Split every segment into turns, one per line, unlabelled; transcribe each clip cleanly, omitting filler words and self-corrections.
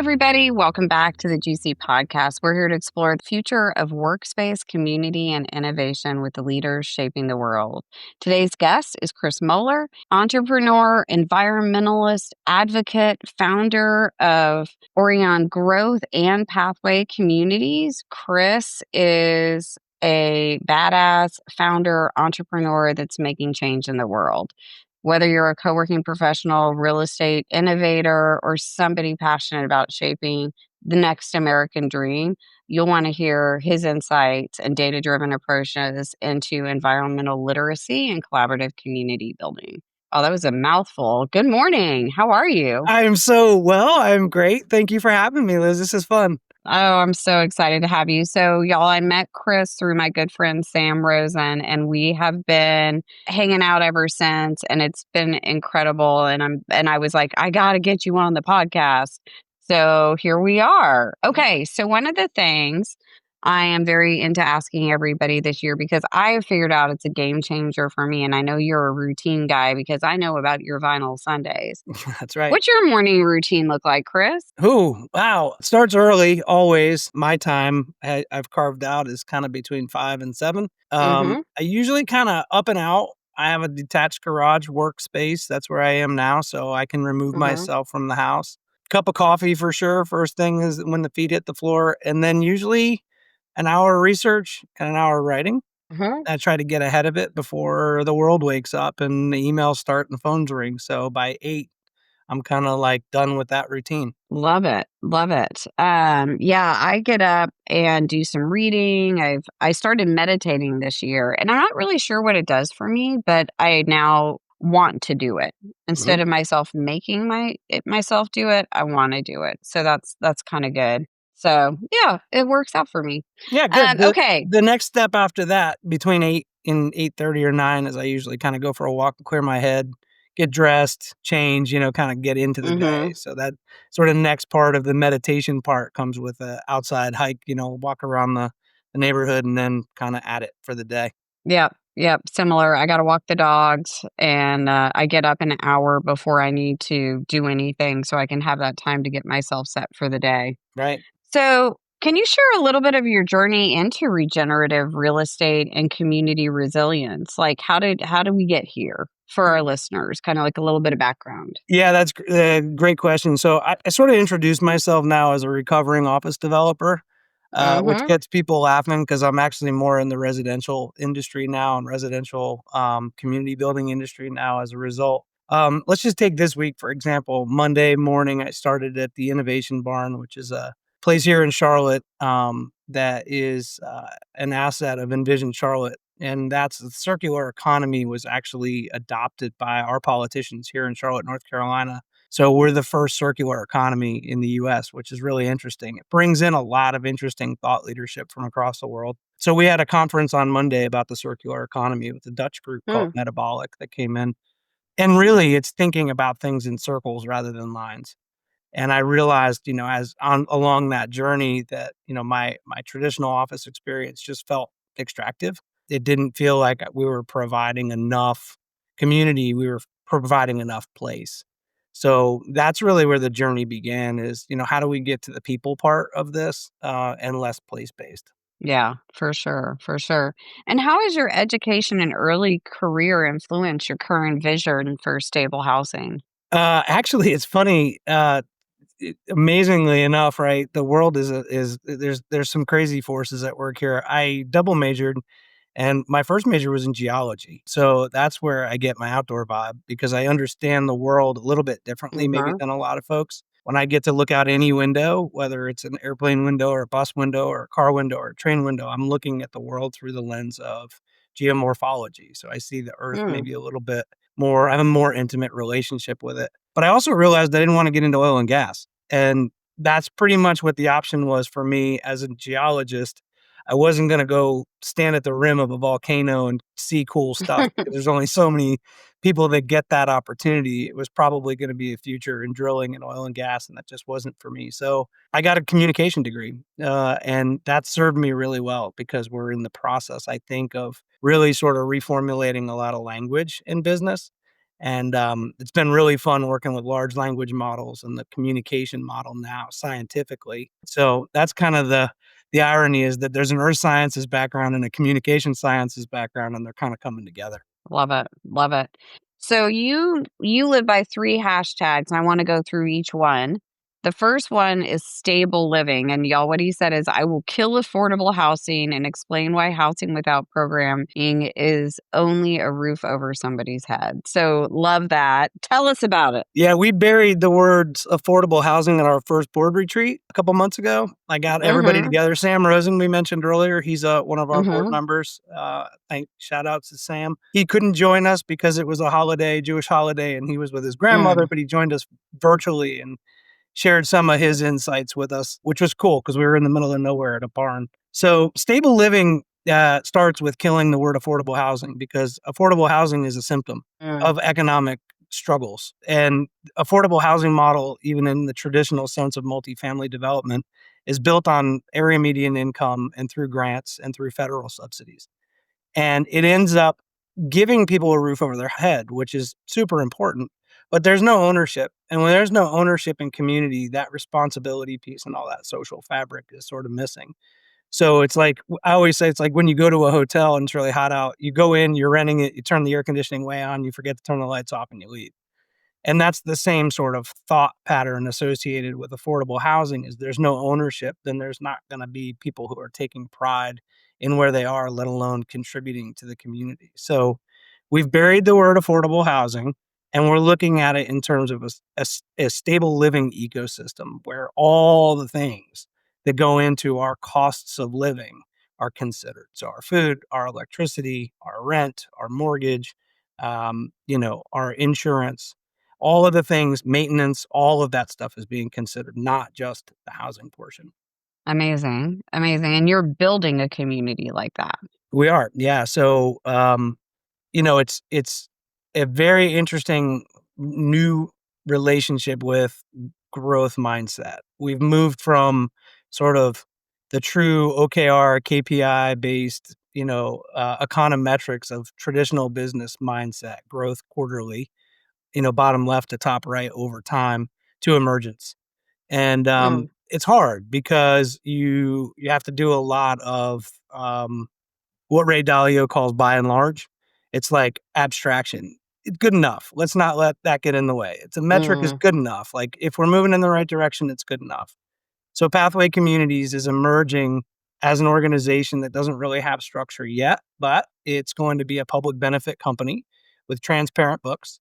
everybody. Welcome back to the GC podcast. We're here to explore the future of workspace, community, and innovation with the leaders shaping the world. Today's guest is Chris Moeller, entrepreneur, environmentalist, advocate, founder of Orion Growth and Pathway Communities. Chris is a badass founder, entrepreneur that's making change in the world. Whether you're a co-working professional, real estate innovator, or somebody passionate about shaping the next American dream, you'll want to hear his insights and data-driven approaches into environmental literacy and collaborative community building. Oh, that was a mouthful. Good morning. How are you?
I'm so well. I'm great. Thank you for having me, Liz. This is fun.
Oh, I'm so excited to have you. So, y'all, I met Chris through my good friend Sam Rosen, and we have been hanging out ever since, and it's been incredible. And I was like, I got to get you on the podcast. So here we are. Okay, so one of the things I am very into asking everybody this year, because I have figured out it's a game changer for me, and I know you're a routine guy because I know about your vinyl Sundays.
That's right.
What's your morning routine look like, Chris?
Ooh, wow. Starts early, always. My time I've carved out is kind of between 5 and 7. I usually kind of up and out. I have a detached garage workspace. That's where I am now, so I can remove myself from the house. Cup of coffee for sure. First thing is when the feet hit the floor. And then usually an hour of research and an hour of writing. I try to get ahead of it before the world wakes up and the emails start and the phones ring. So by 8, I'm kind of like done with that routine.
Love it. Love it. Yeah, I get up and do some reading. I started meditating this year, and I'm not really sure what it does for me, but I now want to do it. Instead of myself making myself do it, I want to do it. So that's kind of good. So yeah, it works out for me.
Yeah, good.
Okay.
The next step after that, between 8 and 8:30 or 9, is I usually kind of go for a walk and clear my head, get dressed, change, kind of get into the day. So that sort of next part of the meditation part comes with a outside hike, walk around the neighborhood and then kind of at it for the day.
Yep. Yep. Similar. I got to walk the dogs, and I get up an hour before I need to do anything so I can have that time to get myself set for the day.
Right.
So, can you share a little bit of your journey into regenerative real estate and community resilience? Like, how did we get here for our listeners? Kind of like a little bit of background.
Yeah, that's a great question. So I sort of introduced myself now as a recovering office developer, which gets people laughing because I'm actually more in the residential industry now and residential community building industry now as a result. Let's just take this week, for example. Monday morning, I started at the Innovation Barn, which is a place here in Charlotte that is an asset of Envision Charlotte. And that's the circular economy was actually adopted by our politicians here in Charlotte, North Carolina. So we're the first circular economy in the U.S., which is really interesting. It brings in a lot of interesting thought leadership from across the world. So we had a conference on Monday about the circular economy with a Dutch group called Metabolic that came in. And really, it's thinking about things in circles rather than lines. And I realized, along that journey that, my traditional office experience just felt extractive. It didn't feel like we were providing enough community. We were providing enough place. So that's really where the journey began is, how do we get to the people part of this and less place-based?
Yeah, for sure. For sure. And how has your education and early career influenced your current vision for stable housing?
Actually, it's funny. Amazingly enough, right? The world is there's some crazy forces at work here. I double majored, and my first major was in geology. So that's where I get my outdoor vibe because I understand the world a little bit differently, maybe than a lot of folks. When I get to look out any window, whether it's an airplane window or a bus window or a car window or a train window, I'm looking at the world through the lens of geomorphology. So I see the earth maybe a little bit more, I have a more intimate relationship with it. But I also realized I didn't want to get into oil and gas. And that's pretty much what the option was for me as a geologist. I wasn't going to go stand at the rim of a volcano and see cool stuff. There's only so many people that get that opportunity. It was probably going to be a future in drilling and oil and gas, and that just wasn't for me. So I got a communication degree, and that served me really well because we're in the process, I think, of really sort of reformulating a lot of language in business. And it's been really fun working with large language models and the communication model now scientifically. So that's kind of the irony, is that there's an earth sciences background and a communication sciences background, and they're kind of coming together.
Love it. Love it. So you live by 3 hashtags, and I wanna go through each one. The first one is stable living, and y'all, what he said is, "I will kill affordable housing and explain why housing without programming is only a roof over somebody's head." So, love that. Tell us about it.
Yeah, we buried the words affordable housing at our first board retreat a couple months ago. I got everybody
Mhm.
together. Sam Rosen, we mentioned earlier, he's one of our board
Mhm.
members. Shout outs to Sam. He couldn't join us because it was a holiday, Jewish holiday, and he was with his grandmother,
Mm.
but he joined us virtually and shared some of his insights with us, which was cool because we were in the middle of nowhere at a barn. So stable living starts with killing the word affordable housing, because affordable housing is a symptom
Mm.
of economic struggles. And affordable housing model, even in the traditional sense of multifamily development, is built on area median income and through grants and through federal subsidies. And it ends up giving people a roof over their head, which is super important. But there's no ownership. And when there's no ownership in community, that responsibility piece and all that social fabric is sort of missing. So it's like, I always say, it's like when you go to a hotel and it's really hot out, you go in, you're renting it, you turn the air conditioning way on, you forget to turn the lights off, and you leave. And that's the same sort of thought pattern associated with affordable housing. Is there's no ownership, then there's not going to be people who are taking pride in where they are, let alone contributing to the community. So we've buried the word affordable housing, and we're looking at it in terms of a stable living ecosystem where all the things that go into our costs of living are considered. So our food, our electricity, our rent, our mortgage, our insurance, all of the things, maintenance, all of that stuff is being considered, not just the housing portion.
Amazing. Amazing. And you're building a community like that.
We are, yeah. So, it's a very interesting new relationship with growth mindset. We've moved from sort of the true OKR, KPI based, econometrics of traditional business mindset, growth quarterly, bottom left to top right over time, to emergence. And
Mm.
it's hard because you have to do a lot of what Ray Dalio calls by and large. It's like abstraction. It's good enough. Let's not let that get in the way. It's a metric is
Mm.
good enough. Like if we're moving in the right direction, it's good enough. So Pathway Communities is emerging as an organization that doesn't really have structure yet, but it's going to be a public benefit company with transparent books.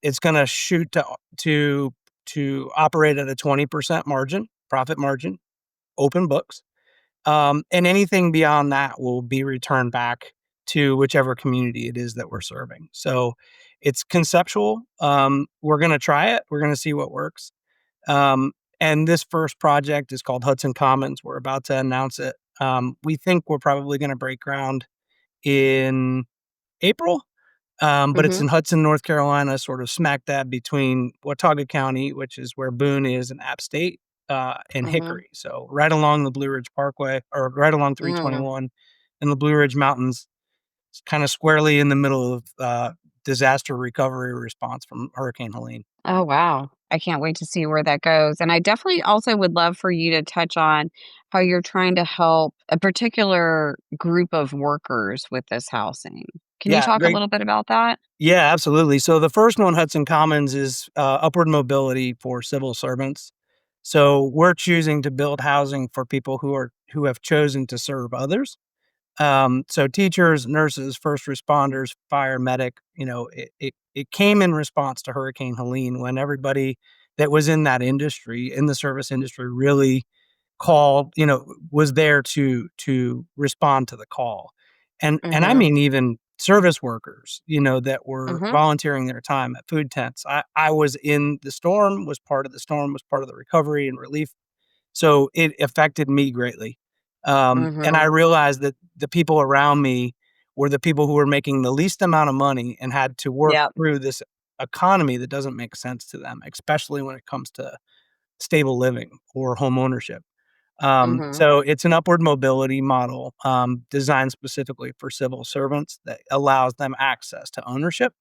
It's going to shoot to operate at a 20% margin, profit margin, open books. And anything beyond that will be returned back to whichever community it is that we're serving. So it's conceptual. We're going to try it. We're going to see what works. Um, and this first project is called Hudson Commons. We're about to announce it. We think we're probably going to break ground in April, but it's
Mhm.
in Hudson, North Carolina, sort of smack dab between Watauga County, which is where Boone is, and App State, and
Mhm.
Hickory. So right along the Blue Ridge Parkway, or right along
Mm.
321 in the Blue Ridge Mountains, kind of squarely in the middle of disaster recovery response from Hurricane Helene.
Oh, wow. I can't wait to see where that goes. And I definitely also would love for you to touch on how you're trying to help a particular group of workers with this housing. Can you
Yeah,
talk a
great.
little bit about that?
Yeah, absolutely. So the first one, Hudson Commons, is upward mobility for civil servants. So we're choosing to build housing for people who have chosen to serve others. So teachers, nurses, first responders, fire medic, it came in response to Hurricane Helene, when everybody that was in that industry, in the service industry, really called, was there to respond to the call. And I
Mhm.
mean, even service workers, that were
Mhm.
volunteering their time at food tents. I was in the storm, was part of the storm, was part of the recovery and relief, so it affected me greatly. And I
Mhm.
realized that the people around me were the people who were making the least amount of money and had to work
Yep.
through this economy that doesn't make sense to them, especially when it comes to stable living or home ownership.
Mhm.
So it's an upward mobility model, designed specifically for civil servants that allows them access to ownership.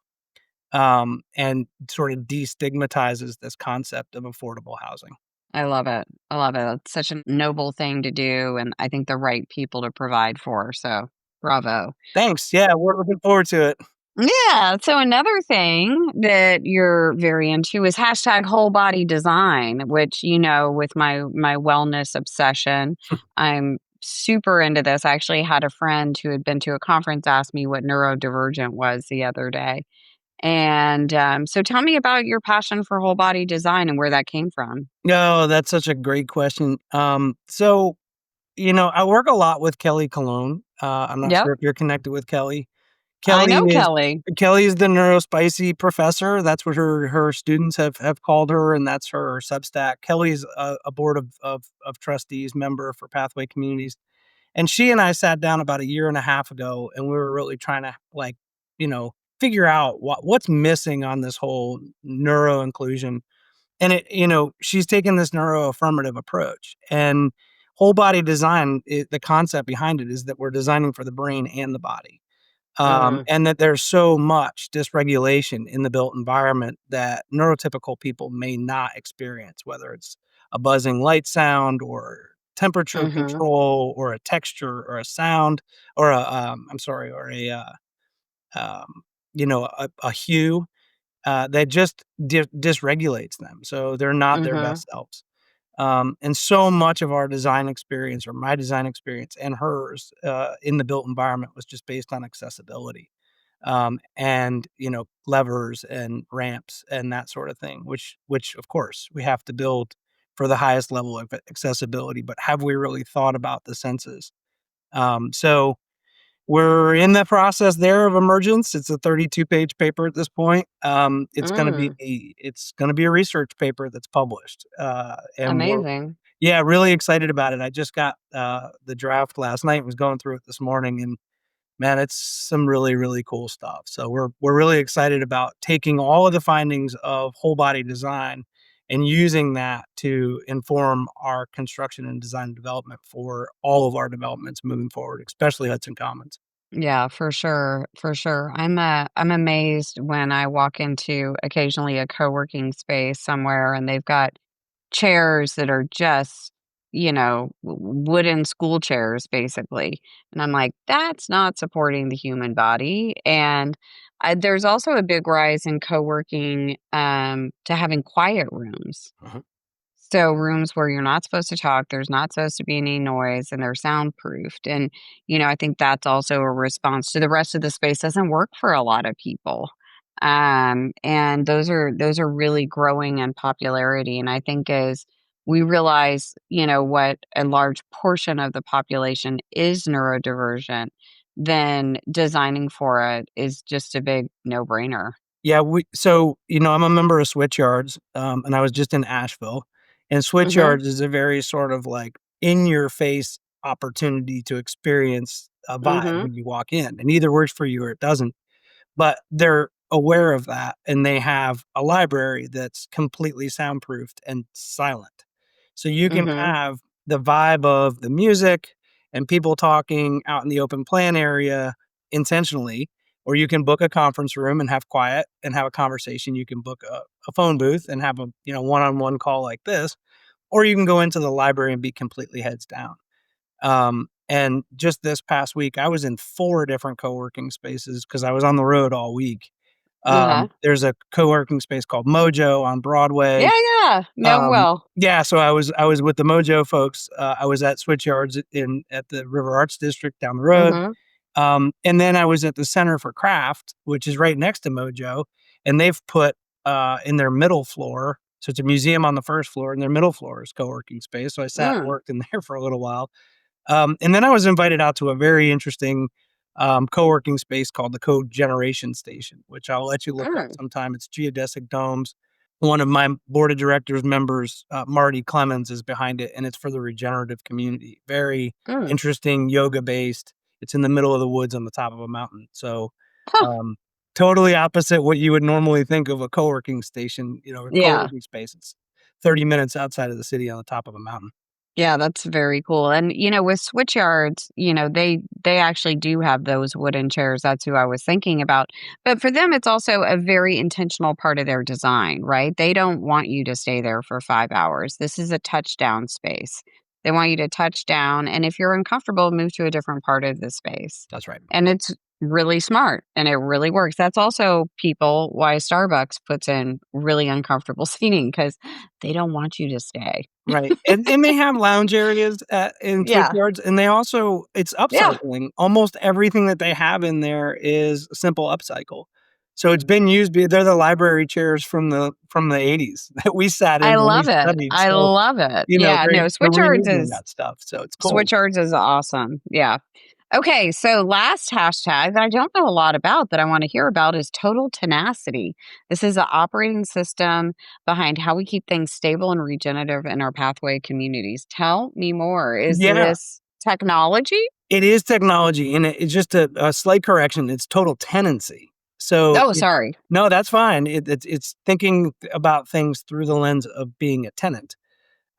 and sort of destigmatizes this concept of affordable housing.
I love it. I love it. It's such a noble thing to do, and I think the right people to provide for. So, bravo.
Thanks. Yeah, we're looking forward to it.
Yeah. So another thing that you're very into is hashtag whole body design, which, with my wellness obsession, I'm super into this. I actually had a friend who had been to a conference ask me what neurodivergent was the other day. And so tell me about your passion for whole body design and where that came from.
No, that's such a great question. I work a lot with Kelly Cologne. I'm not
Yep.
sure if you're connected with Kelly.
I
Kelly
know
is
Kelly.
Kelly is the neurospicy professor. That's what her students have called her, and that's her Substack. Kelly's a board of trustees member for Pathway Communities, and she and I sat down about a year and a half ago, and we were really trying to you know, figure out what's missing on this whole neuro inclusion. And she's taken this neuro affirmative approach, and whole body design. The concept behind it is that we're designing for the brain and the body,
Mm,
and that there's so much dysregulation in the built environment that neurotypical people may not experience, whether it's a buzzing light sound or temperature
mm-hmm.
control or a texture or a sound or I'm sorry, or um, a hue that just dysregulates them. So they're not their
Mm-hmm.
best selves. And so much of our design experience, or my design experience and hers, in the built environment was just based on accessibility, and levers and ramps and that sort of thing. Which of course we have to build for the highest level of accessibility. But have we really thought about the senses? So we're in the process there of emergence. It's a 32-page paper at this point.
Mm,
It's gonna be a research paper that's published, and we're
amazing.
yeah, really excited about it. I just got, the draft last night, was going through it this morning, and man, it's some really, really cool stuff. So we're really excited about taking all of the findings of whole body design and using that to inform our construction and design development for all of our developments moving forward, especially Hudson Commons.
Yeah, for sure, for sure. I'm amazed when I walk into occasionally a co-working space somewhere and they've got chairs that are just, wooden school chairs basically. And I'm like, that's not supporting the human body. And there's also a big rise in co-working to having quiet rooms.
Mhm.
So rooms where you're not supposed to talk, there's not supposed to be any noise, and they're soundproofed. And, I think that's also a response to the rest of the space doesn't work for a lot of people. And those are really growing in popularity. And I think as we realize, what a large portion of the population is neurodivergent, then designing for it is just a big no-brainer.
Yeah, I'm a member of Switchyards, and I was just in Asheville, and
Mhm.
Switchyards is a very sort of like in your face opportunity to experience a vibe
Mhm.
when you walk in. It either works for you or it doesn't. But they're aware of that, and they have a library that's completely soundproofed and silent. So you can
Mhm.
have the vibe of the music and people talking out in the open plan area intentionally, or you can book a conference room and have quiet and have a conversation. You can book a phone booth and have a one-on-one call like this, or you can go into the library and be completely heads down. And just this past week, I was in 4 different co-working spaces because I was on the road all week.
Uh-huh.
There's a co-working space called Mojo on
Yeah,
Broadway.
yeah. Know 'em well.
Yeah, so I was with the Mojo folks. I was at Switchyards at the River Arts District down the road.
Mhm.
And then I was at the Center for Craft, which is right next to Mojo, and they've put, in their middle floor, so it's a museum on the first floor, and their middle floor is co-working space. So I sat and
Mm.
worked in there for a little while. And then I was invited out to a very interesting, co-working space called the Code Generation Station, which I'll let you look up
Mm.
sometime. It's geodesic domes. One of my board of directors members, Marty Clemens, is behind it, and it's for the regenerative community. Very
Mm.
interesting, yoga based. It's in the middle of the woods on the top of a mountain. So,
Huh.
um, totally opposite what you would normally think of a co-working station, a
Yeah.
co-working space. It's 30 minutes outside of the city on the top of a mountain.
Yeah, that's very cool. And with switch yards, they actually do have those wooden chairs. That's who I was thinking about. But for them, it's also a very intentional part of their design, right? They don't want you to stay there for 5 hours. This is a touchdown space. They want you to touch down, and if you're uncomfortable, move to a different part of the space.
That's right.
And it's really smart and it really works. That's also people why Starbucks puts in really uncomfortable seating because they don't want you to stay.
Right, and they have lounge areas in switch
Yeah.
yards, and they also it's
Yeah.
upcycling. Almost everything that they have in there is a simple upcycle. So it's been used they're the library chairs from the '80s that we sat in
I
when we
love it.
studied,
I
so,
love it. Yeah, no,
they're reusing that stuff, so it's cool.
Switchards is awesome. Yeah. Okay, so last hashtag that I don't know a lot about that I want to hear about is total tenacity. This is the operating system behind how we keep things stable and regenerative in our pathway communities. Tell me more. Is
Yeah,
this technology?
it is technology, and it's just a slight correction, it's total tenancy. So
Oh,
it
sorry.
No, that's fine. It's thinking about things through the lens of being a tenant.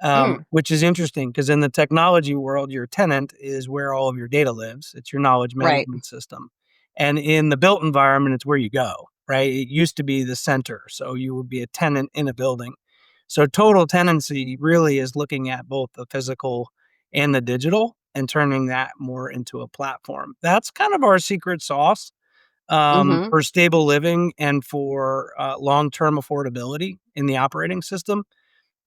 Mm,
Which is interesting because in the technology world, your tenant is where all of your data lives. It's your knowledge
right.
management system. And in the built environment, it's where you go, right? It used to be the center. So you would be a tenant in a building. So total tenancy really is looking at both the physical and the digital and turning that more into a platform. That's kind of our secret sauce
Mhm.
for stable living and for long term affordability in the operating system.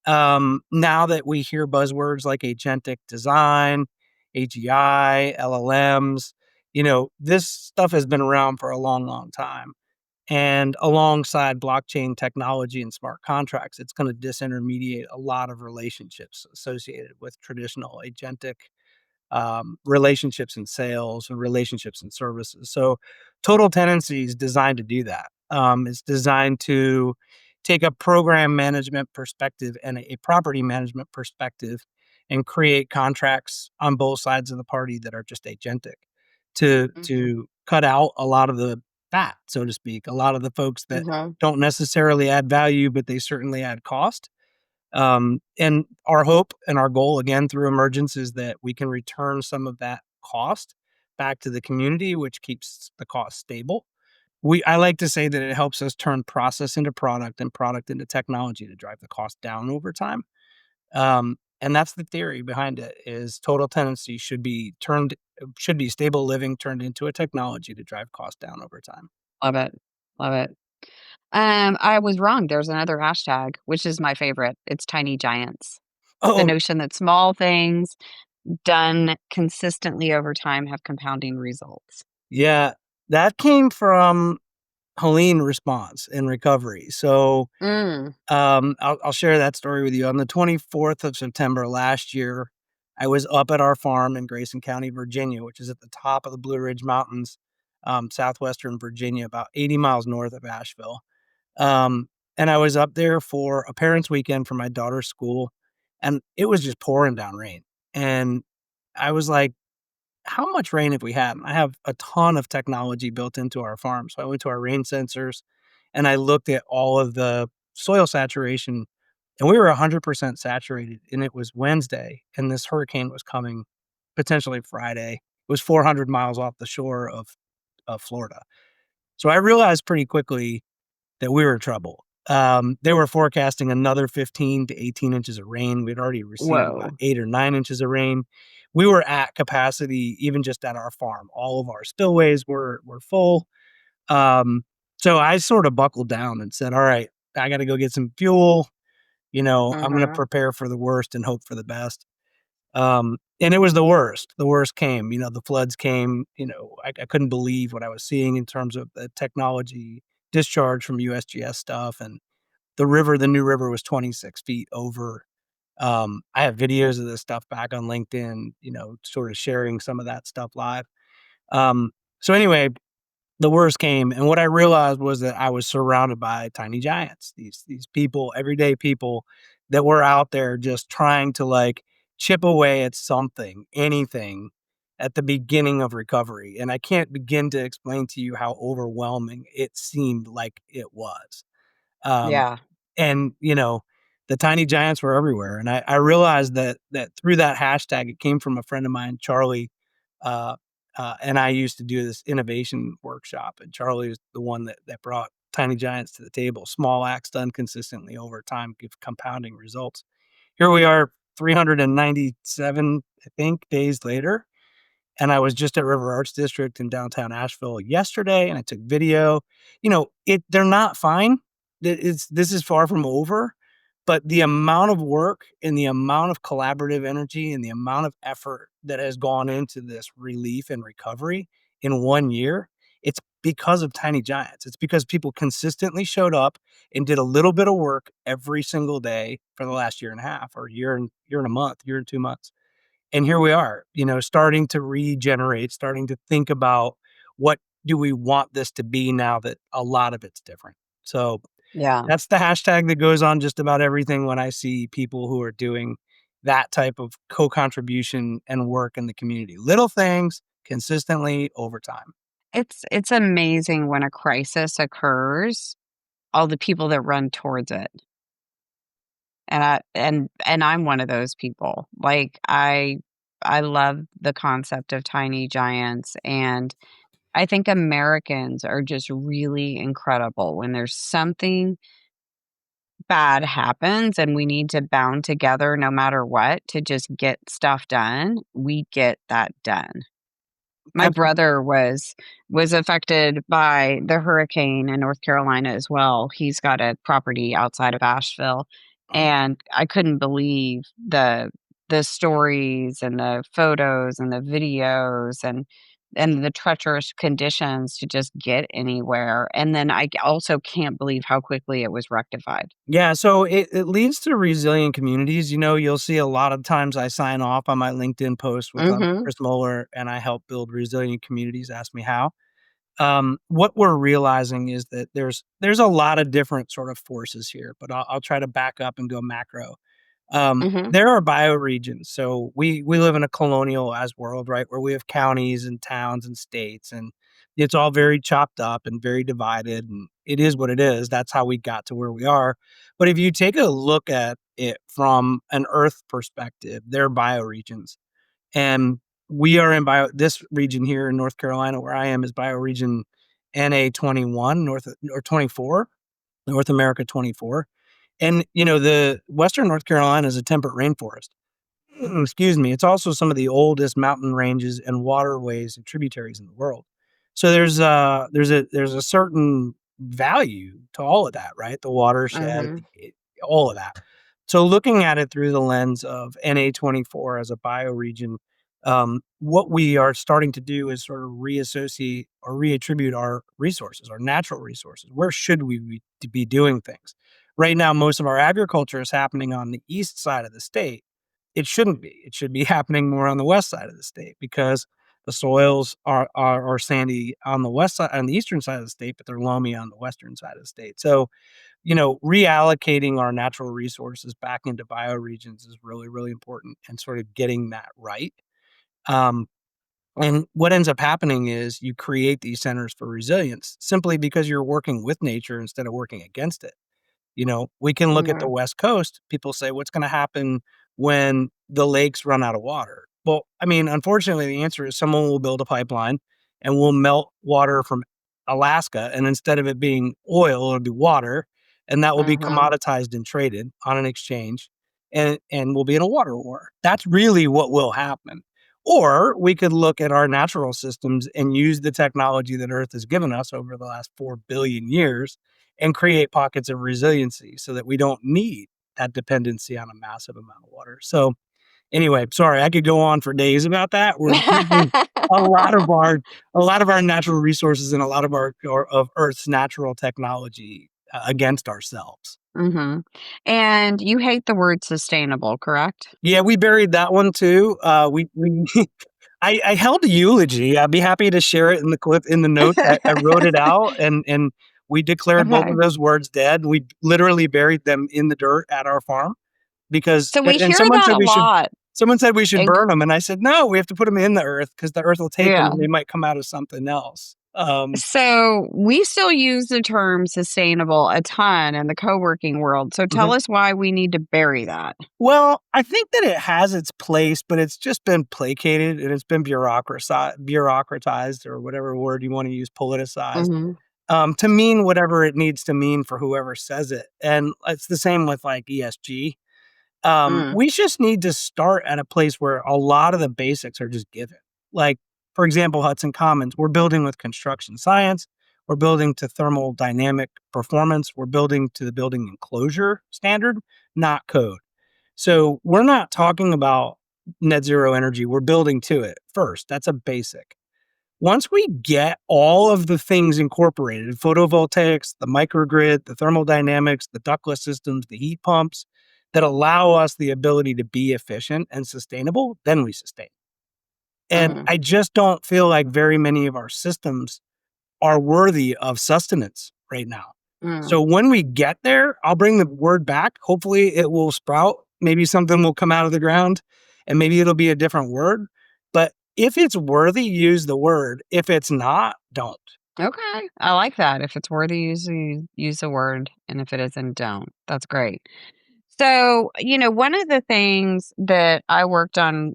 Now that we hear buzzwords like agentic design, AGI, LLMs, this stuff has been around for a long, long time. And alongside blockchain technology and smart contracts, it's going to disintermediate a lot of relationships associated with traditional agentic relationships in sales and relationships in services. So, total tenancy is designed to do that. It's designed to take a program management perspective and a property management perspective and create contracts on both sides of the party that are just agentic
Mhm.
to cut out a lot of the fat, so to speak, a lot of the folks that
Mhm.
don't necessarily add value, but they certainly add cost. And our hope and our goal, again, through emergence, is that we can return some of that cost back to the community, which keeps the cost stable. I like to say that it helps us turn process into product and product into technology to drive the cost down over time. And that's the theory behind it: is total tenancy should be stable living turned into a technology to drive cost down over time.
Love it. Love it. I was wrong. There's another hashtag, which is my favorite. It's tiny giants. The
Oh,
notion that small things done consistently over time have compounding results.
yeah, that came from Helene response in recovery. So
Mm.
I'll share that story with you. On the 24th of September last year, I was up at our farm in Grayson County, Virginia, which is at the top of the Blue Ridge Mountains, southwestern Virginia, about 80 miles north of Asheville. Um, and I was up there for a parents' weekend for my daughter's school, and it was just pouring down rain. And I was like, how much rain have we had? I have a ton of technology built into our farm. So I went to our rain sensors and I looked at all of the soil saturation, and we were 100% saturated. And it was Wednesday, and this hurricane was coming potentially Friday. It was 400 miles off the shore of Florida. So I realized pretty quickly that we were in trouble. They were forecasting another 15 to 18 inches of rain. We'd already received about
Whoa.
8 or 9 inches of rain. We were at capacity, even just at our farm. All of our spillways were full. Um, so I sort of buckled down and said, "All right, I got to go get some fuel. I'm going to
Mhm.
prepare for the worst and hope for the best." And it was the worst. The worst came. The floods came. I couldn't believe what I was seeing in terms of the technology discharge from USGS stuff, and the new river was 26 feet over. I have videos of this stuff back on LinkedIn, sort of sharing some of that stuff live. So anyway, the worst came, and what I realized was that I was surrounded by tiny giants. These people, everyday people that were out there just trying to like chip away at something, anything at the beginning of recovery. And I can't begin to explain to you how overwhelming it seemed like it was. Um,
Yeah.
and the tiny giants were everywhere. And I realized that through that hashtag, it came from a friend of mine, Charlie, uh, and I used to do this innovation workshop, and Charlie was the one that brought tiny giants to the table. Small acts done consistently over time give compounding results. Here we are, 397, I think, days later, and I was just at River Arts District in downtown Asheville yesterday, and I took video. They're not fine. This is far from over, but the amount of work and the amount of collaborative energy and the amount of effort that has gone into this relief and recovery in 1 year, it's because of tiny giants. It's because people consistently showed up and did a little bit of work every single day for the last year and a half, or year and a month, year and 2 months. And here we are, starting to regenerate, starting to think about what do we want this to be now that a lot of it's different. So
Yeah.
that's the hashtag that goes on just about everything when I see people who are doing that type of co-contribution and work in the community. Little things consistently over time.
It's amazing when a crisis occurs, all the people that run towards it. And I'm one of those people. Like, I love the concept of tiny giants, and I think Americans are just really incredible when there's something bad happens and we need to bound together no matter what to just get stuff done, we get that done. My
Absolutely.
brother was affected by the hurricane in North Carolina as well. He's got a property outside of Asheville, and I couldn't believe the stories and the photos and the videos and the treacherous conditions to just get anywhere. And then also can't believe how quickly it was rectified.
Yeah, so it leads to resilient communities. You'll see a lot of times I sign off on my LinkedIn post with
Mhm.
Chris Moeller, and I help build resilient communities. Ask me how. What we're realizing is that there's a lot of different sort of forces here, but I'll try to back up and go macro.
Mhm.
There are bioregions. So we live in a colonial as world, right, where we have counties and towns and states, and it's all very chopped up and very divided, and it is what it is. That's how we got to where we are. But if you take a look at it from an Earth perspective, there are bioregions, and we are in this region here in North Carolina where I am is bioregion NA 21, North or 24, North America 24. And, the Western North Carolina is a temperate rainforest. Excuse me. It's also some of the oldest mountain ranges and waterways and tributaries in the world. So there's a certain value to all of that, right? The watershed,
Mhm.
all of that. So looking at it through the lens of NA 24 as a bioregion, what we are starting to do is sort of reassociate or reattribute our resources, our natural resources. Where should we be doing things? Right now, most of our agriculture is happening on the east side of the state. It shouldn't be. It should be happening more on the west side of the state because the soils are sandy on the west side, on the eastern side of the state, but they're loamy on the western side of the state. So, reallocating our natural resources back into bioregions is really, really important and sort of getting that right. Um, and what ends up happening is you create these centers for resilience simply because you're working with nature instead of working against it. We can look at the
Mhm.
West Coast. People say, what's going to happen when the lakes run out of water? Well, I mean, unfortunately, the answer is someone will build a pipeline and will melt water from Alaska. And instead of it being oil, it'll be water. And that will be
Mhm.
commoditized and traded on an exchange. And we'll be in a water war. That's really what will happen. Or we could look at our natural systems and use the technology that Earth has given us over the last 4 billion years and create pockets of resiliency so that we don't need that dependency on a massive amount of water. So anyway, sorry, I could go on for days about that. We're using a lot of our natural resources and a lot of of Earth's natural technology against ourselves.
Mhm. And you hate the word sustainable, correct?
Yeah, we buried that one too. We I held a eulogy. I'd be happy to share it in the clip in the notes. I wrote it out and we declared both of
Okay.
those words dead. We literally buried them in the dirt at our farm because
So we
and
hear
someone
that
said
a
we should
lot.
someone said we should
And
burn them, and I said, "No, we have to put them in the earth because the earth will take them
yeah.
and they might come out as something else." Um,
So we still use the term sustainable a ton in the co-working world. So tell
mhm.
us why we need to bury that.
Well, I think that it has its place, but it's just been placated and it's been bureaucratized or whatever word you want to use, politicized,
Hmm.
to mean whatever it needs to mean for whoever says it. And it's the same with like ESG.
Mm,
We just need to start at a place where a lot of the basics are just given. Like, for example, Hudson Commons, we're building with construction science, we're building to thermal dynamic performance, we're building to the building enclosure standard, not code. So we're not talking about net zero energy. We're building to it first. That's a basic. Once we get all of the things incorporated, photovoltaics, the microgrid, the thermodynamics, the ductless systems, the heat pumps that allow us the ability to be efficient and sustainable, then we sustain. And
mm,
I just don't feel like very many of our systems are worthy of sustenance right now.
mm.
So when we get there, I'll bring the word back. Hopefully it will sprout. Maybe something will come out of the ground and maybe it'll be a different word. But if it's worthy, use the word. If it's not, don't.
Okay. I like that. If it's worthy, use the word. And if it isn't, don't. That's great. So, one of the things that I worked on,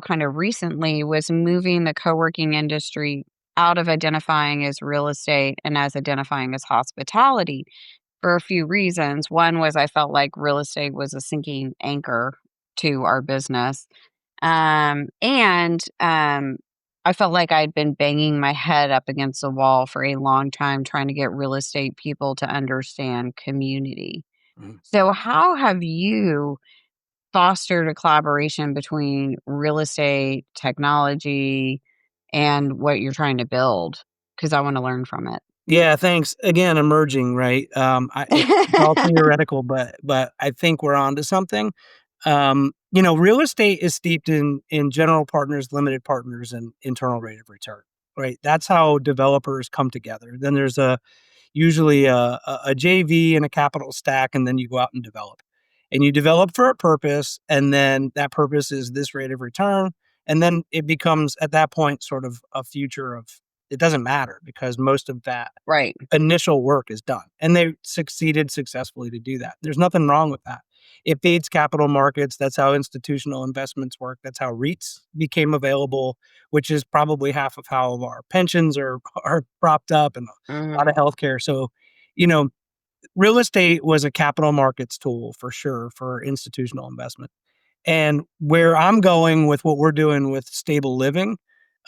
kind of recently was moving the co working industry out of identifying as real estate and as identifying as hospitality for a few reasons. One was I felt like real estate was a sinking anchor to our business. And I felt like I'd been banging my head up against the wall for a long time trying to get real estate people to understand community.
Mhm.
So, how have you fostered a collaboration between real estate, technology, and what you're trying to build? Because I want to learn from
Yeah, thanks. Again, emerging, right? It's all
it.
theoretical, but I think we're onto something. Real estate is steeped in general partners, limited partners, and internal rate of return, right? That's how developers come together. Then there's usually a JV and a capital stack, and then you go out and develop. And you develop for a purpose, and then that purpose is this rate of return. And then it becomes at that point sort of a future of it doesn't matter because most of that
Right.
initial work is done. And they succeeded successfully to do that. There's nothing wrong with that. It feeds capital markets. That's how institutional investments work. That's how REITs became available, which is probably half of how our pensions are propped up and a lot
Hmm.
of healthcare. So, you know, real estate was a capital markets tool for sure for institutional investment. And where I'm going with what we're doing with stable living,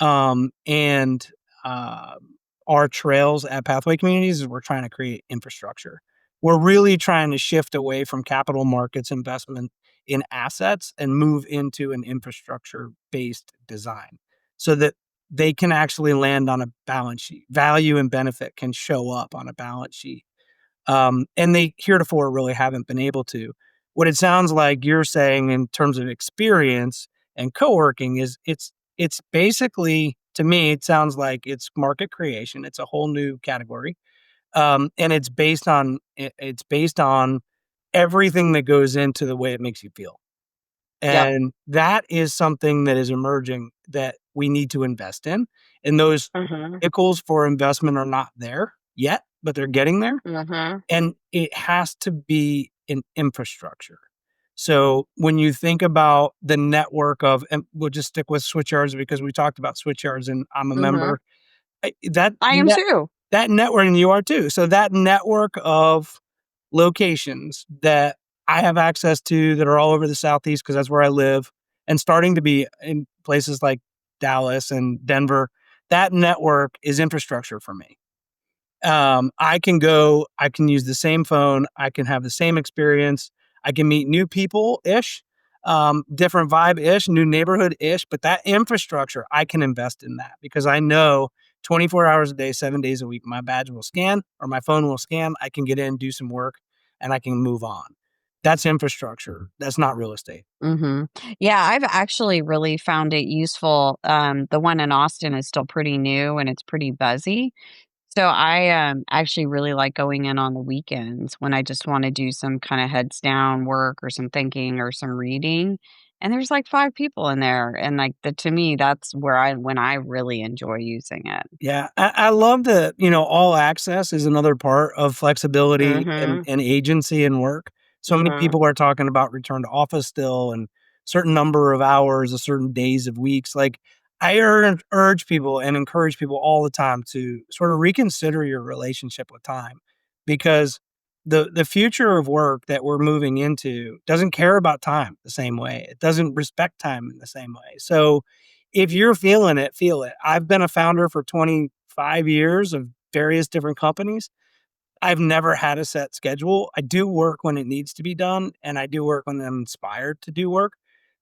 and uh, our trails at Pathway Communities is we're trying to create infrastructure. We're really trying to shift away from capital markets investment in assets and move into an infrastructure based design so that they can actually land on a balance sheet. Value and benefit can show up on a balance sheet, and they heretofore really haven't been able to. What it sounds like you're saying in terms of experience and co-working is it's basically to me it sounds like it's market creation. It's a whole new category, and it's based on everything that goes into the way it makes you feel,
Yep.
and that is something that is emerging that we need to invest in. And those
Hmm.
vehicles for investment are not there yet, but they're getting there
Hmm.
and it has to be an infrastructure. So when you think about the network of, and we'll just stick with switchyards because we talked about switchyards and I'm a
Hmm.
member. That
I am
net
too.
that network, and you are too. So that network of locations that I have access to that are all over the Southeast because that's where I live, and starting to be in places like Dallas and Denver. That network is infrastructure for me. I can use the same phone, I can have the same experience, I can meet new people ish, different vibe ish, new neighborhood ish, but that infrastructure, I can invest in that because I know 24 hours a day, 7 days a week, my badge will scan or my phone will scan. I can get in, do some work, and I can move on. That's infrastructure. That's not real estate.
Mhm. Yeah, I've actually really found it useful. The one in Austin is still pretty new and it's pretty buzzy. So I actually really like going in on the weekends when I just want to do some kind of heads down work or some thinking or some reading. and there's like 5 people in there, and, like, to me, that's when I really enjoy using it.
Yeah, I love that, all access is another part of flexibility and
Mhm,
agency and work. So many
mhm,
people are talking about return to office still and certain number of hours, a certain days of weeks. Like, I urge people and encourage people all the time to sort of reconsider your relationship with time, because the future of work that we're moving into doesn't care about time the same way. It doesn't respect time in the same way. So if you're feeling it, feel it. I've been a founder for 25 years of various different companies. I've never had a set schedule. I do work when it needs to be done, and I do work when I'm inspired to do work.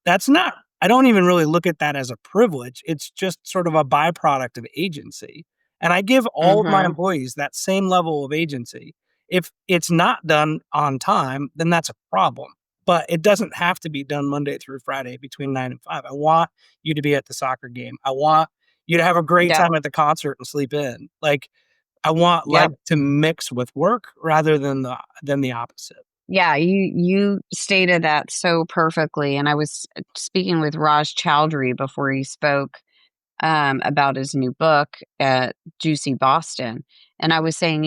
That's not I don't even really look at that as a privilege. It's just sort of a byproduct of agency. And I give all of my
mhm.
employees that same level of agency. If it's not done on time, then that's a problem. But it doesn't have to be done Monday through Friday between 9 and 5. I want you to be at the soccer game. I want you to have a great
Yep,
time at the concert and sleep in. Like, I want life
yep.
to mix with work rather than the opposite.
Yeah, you stated that so perfectly, and I was speaking with Raj Chowdhury before he spoke, about his new book at Juicy Boston, and I was saying,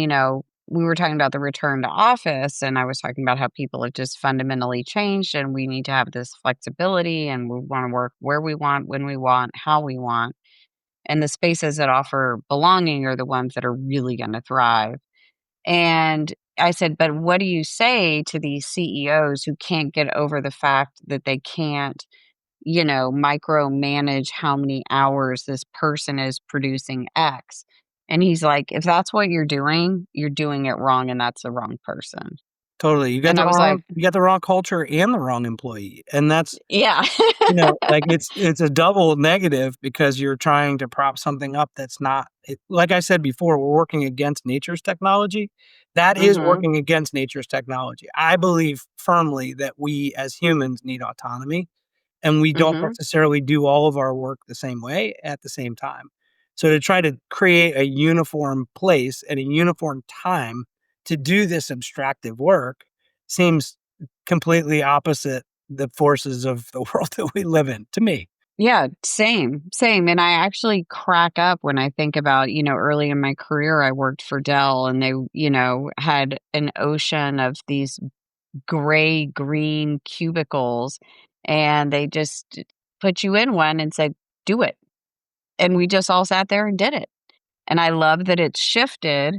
we were talking about the return to office, and I was talking about how people have just fundamentally changed, and we need to have this flexibility, and we wanna work where we want, when we want, how we want, and the spaces that offer belonging are the ones that are really gonna thrive. And I said, "But what do you say to these CEOs who can't get over the fact that they can't, micromanage how many hours this person is producing X?" And he's like, "If that's what you're doing it wrong, and that's the wrong person."
Totally.
And I was like,
You got the wrong culture and the wrong employee. And that's,
"Yeah."
like, it's a double negative because you're trying to prop something up that's not like I said before, we're working against nature's technology. That is
Mhm,
working against nature's technology. I believe firmly that we as humans need autonomy, and we don't
mhm.
necessarily do all of our work the same way at the same time. So to try to create a uniform place and a uniform time to do this abstractive work seems completely opposite the forces of the world that we live in to me.
Yeah, same, same, and I actually crack up when I think about, early in my career, I worked for Dell, and they, had an ocean of these gray, green cubicles, and they just put you in one and said, "Do it." And we just all sat there and did it. And I love that it's shifted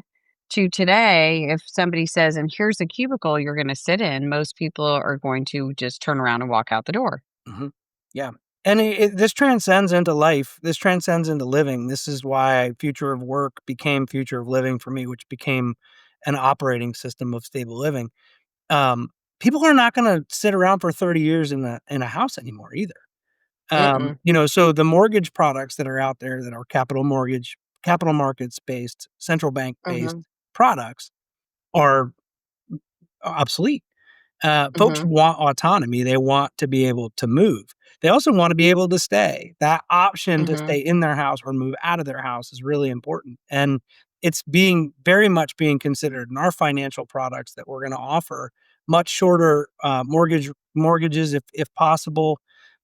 to today. If somebody says, "And here's a cubicle you're gonna sit in," most people are going to just turn around and walk out the door.
Mhm. Yeah. And this transcends into life. This transcends into living. This is why future of work became future of living for me, which became an operating system of stable living. Um, People are not going to sit around for 30 years in a house anymore either.
Mm-mm.
So the mortgage products that are out there that are capital markets based, central bank based
Mhm,
products are obsolete. Folks
mhm,
want autonomy. They want to be able to move. They also want to be able to stay. That option to
mhm,
stay in their house or move out of their house is really important. And it's being very much being considered in our financial products that we're going to offer much shorter mortgages if possible.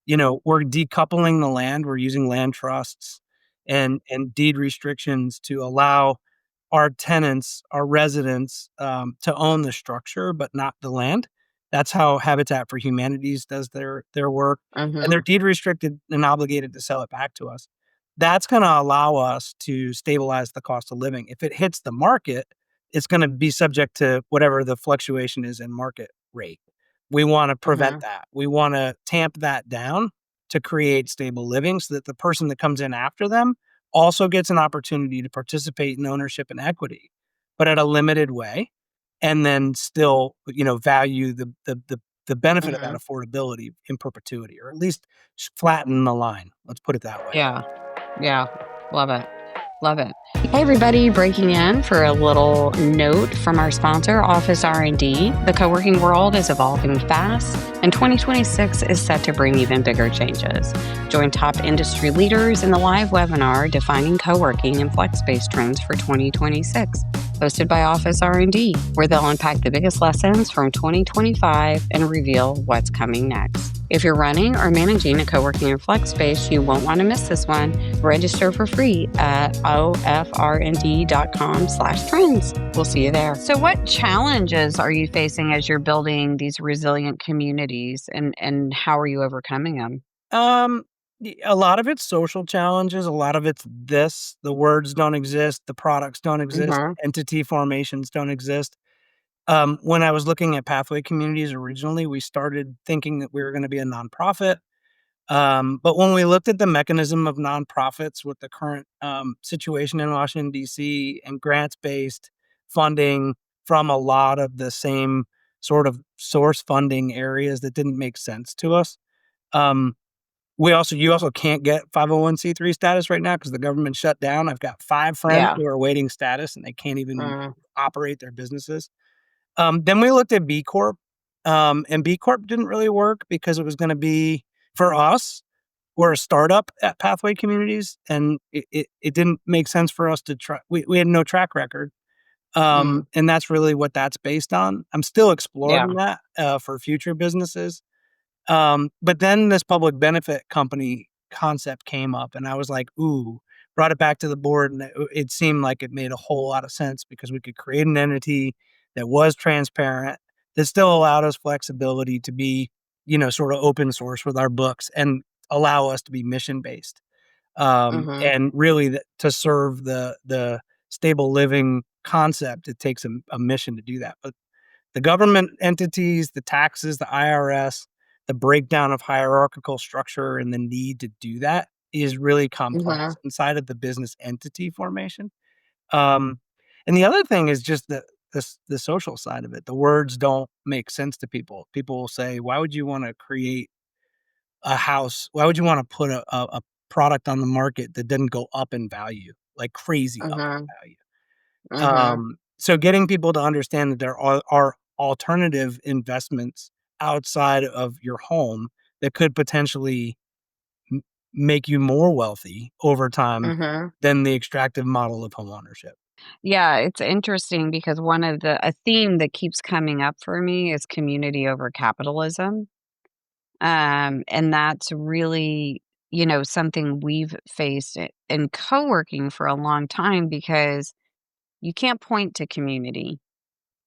We're decoupling the land. We're using land trusts and deed restrictions to allow our tenants, our residents, to own the structure, but not the land. That's how Habitat for Humanities does their work, and they're
mhm,
deed restricted and obligated to sell it back to us. That's gonna allow us to stabilize the cost of living. If it hits the market, it's gonna be subject to whatever the fluctuation is in market rate. We wanna prevent
mhm,
that. We wanna tamp that down to create stable living so that the person that comes in after them also gets an opportunity to participate in ownership and equity, but at a limited way, and then still, value the benefit of that
mhm.
affordability in perpetuity, or at least flatten the line. Let's put it that way.
Yeah, yeah. Love it. Love it. Hey everybody, breaking in for a little note from our sponsor, Office R&D. The co-working world is evolving fast, and 2026 is set to bring even bigger changes. Join top industry leaders in the live webinar Defining Co-working and Flex Space Trends for 2026, hosted by Office R&D, where they'll unpack the biggest lessons from 2025 and reveal what's coming next. If you're running or managing a co-working or flex space, you won't want to miss this one. Register for free at ofrnd.com/trends. We'll see you there. So what challenges are you facing as you're building these resilient communities, and how are you overcoming them?
Um, a lot of it's social challenges, a lot of it's the words don't exist, the products don't exist,
Mhm.
entity formations don't exist. When I was looking at pathway communities originally, we started thinking that we were gonna be a nonprofit. But when we looked at the mechanism of nonprofits with the current situation in Washington, D.C., and grants based funding from a lot of the same sort of source funding areas that didn't make sense to us. Um, you also can't get 501(c)(3) status right now because the government shut down. I've got 5 friends
Yeah.
who are waiting status, and they can't even
Mm.
operate their businesses. Then we looked at B Corp, and B Corp didn't really work because it was gonna be for us, we're a startup at Pathway Communities, and it didn't make sense for us to try. We had no track record,
Mm.
and that's really what that's based on. I'm still
Yeah.
exploring that, for future businesses. But then this public benefit company concept came up, and I was like, "Ooh," brought it back to the board, and it seemed like it made a whole lot of sense because we could create an entity that was transparent, that still allowed us flexibility to be, sort of open source with our books and allow us to be mission based.
Mhm.
And really to serve the stable living concept, it takes a mission to do that. But the government entities, the taxes, the IRS, the breakdown of hierarchical structure and the need to do that is really
Mhm.
complex inside of the business entity formation. Um, and the other thing is just the social side of it. The words don't make sense to people. People will say, "Why would you want to create a house? Why would you want to put a product on the market that didn't go up in value, like crazy up in
Mhm.
value?"
Mhm.
So getting people to understand that there are alternative investments outside of your home that could potentially m make you more wealthy over time
Mhm.
than the extractive model of homeownership.
Yeah, it's interesting because one of a theme that keeps coming up for me is community over capitalism. And that's really, something we've faced in co-working for a long time because you can't point to community.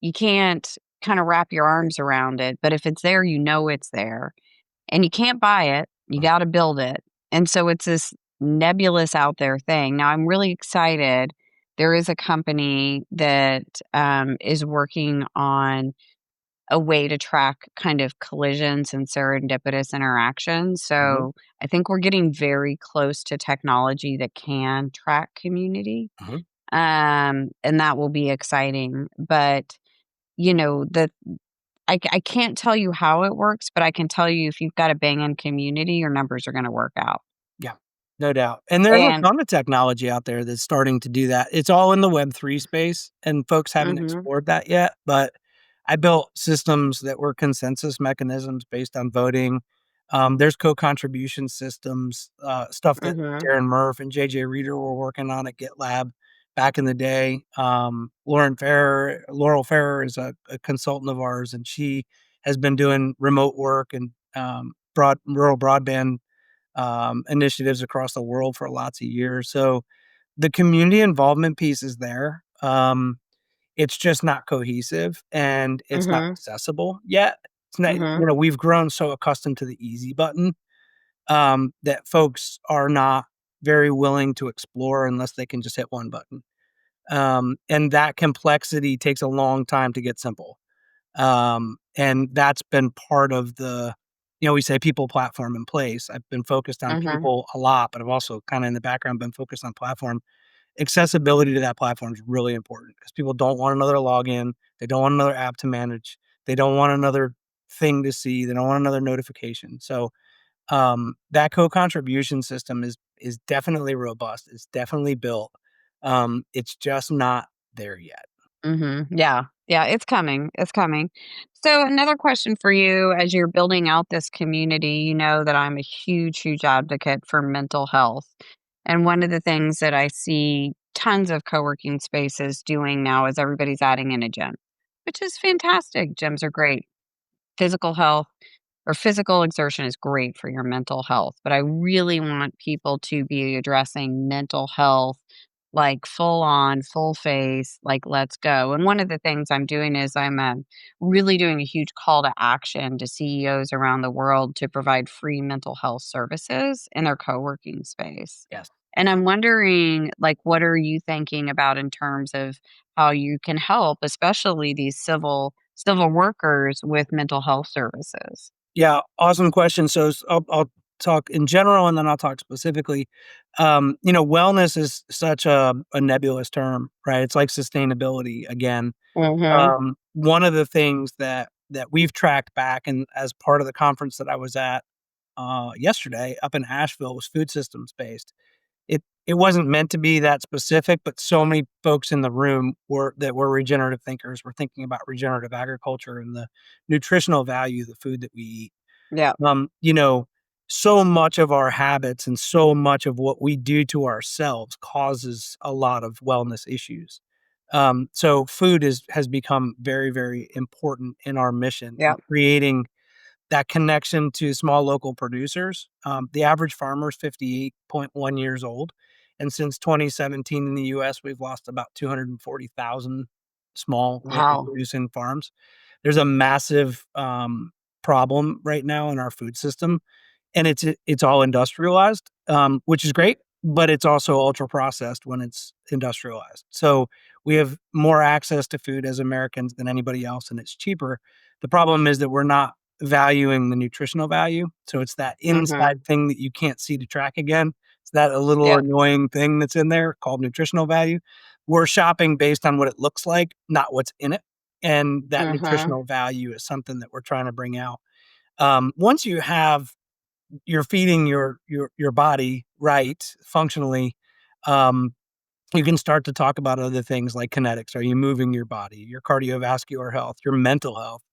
You can't kind of wrap your arms around it, but if it's there, you know it's there. And you can't buy it, you
Mm,
gotta build it. And so it's this nebulous out there thing. Now I'm really excited. There is a company that, is working on a way to track kind of collisions and serendipitous interactions.
mhm,
So I think we're getting very close to technology that can track community,
mhm.
and that will be exciting. But, the I can't tell you how it works, but I can tell you if you've got a banging community, your numbers are gonna work out.
Yeah, no doubt, and there's a
And
ton of technology out there that's starting to do that. It's all in the Web3 space, and folks haven't
mhm,
explored that yet, but I built systems that were consensus mechanisms based on voting. There's co-contribution systems, stuff that
mhm,
Darren Murph and JJ Reeder were working on at GitLab back in the day. Laurel Ferrer is a consultant of ours, and she has been doing remote work and, rural broadband initiatives across the world for lots of years. So the community involvement piece is there. It's just not cohesive and it's not
mhm,
accessible yet. It's not,
mhm,
we've grown so accustomed to the easy button that folks are not very willing to explore unless they can just hit one button. And that complexity takes a long time to get simple. And that's been part of we say people, platform, and place. I've been focused on
mhm,
people a lot, but I've also kinda in the background been focused on platform. Accessibility to that platform is really important because people don't want another login, they don't want another app to manage, they don't want another thing to see, they don't want another notification. So, that co-contribution system is definitely robust, it's definitely built. It's just not there yet.
mhm. Yeah, yeah, it's coming, it's coming. So another question for you as you're building out this community, you know that I'm a huge, huge advocate for mental health. And one of the things that I see tons of co-working spaces doing now is everybody's adding in a gym, which is fantastic. Gyms are great. Physical health, or physical exertion is great for your mental health, but I really want people to be addressing mental health like full on, full face, like let's go. And one of the things I'm doing is I'm really doing a huge call to action to CEOs around the world to provide free mental health services in their co-working space.
Yes.
And I'm wondering, like, what are you thinking about in terms of how you can help, especially these civil workers with mental health services?
Yeah, awesome question. So I'll talk in general and then I'll talk specifically. Wellness is such a nebulous term, right? It's like sustainability again.
Mhm.
One of the things that we've tracked back and as part of the conference that I was at yesterday up in Asheville was food systems based. It wasn't meant to be that specific, but so many folks in the room were regenerative thinkers, were thinking about regenerative agriculture and the nutritional value of the food that we eat.
Yeah.
Um, you know, so much of our habits and so much of what we do to ourselves causes a lot of wellness issues. So food has become very, very important in our mission
Yeah.
in creating that connection to small local producers. The average farmer is 58.1 years old. And since 2017 in the US, we've lost about 240,000 small local
Wow.
producing farms. There's a massive problem right now in our food system, and it's all industrialized, which is great, but it's also ultra processed when it's industrialized. So we have more access to food as Americans than anybody else, and it's cheaper. The problem is that we're not valuing the nutritional value. So it's that
Mhm.
inside thing that you can't see to track again. It's that a little
Yep.
annoying thing that's in there called nutritional value. We're shopping based on what it looks like, not what's in it. And that
Mhm.
nutritional value is something that we're trying to bring out. Once you're feeding your body right functionally, um, you can start to talk about other things like kinetics. Are you moving your body, your cardiovascular health, your mental health?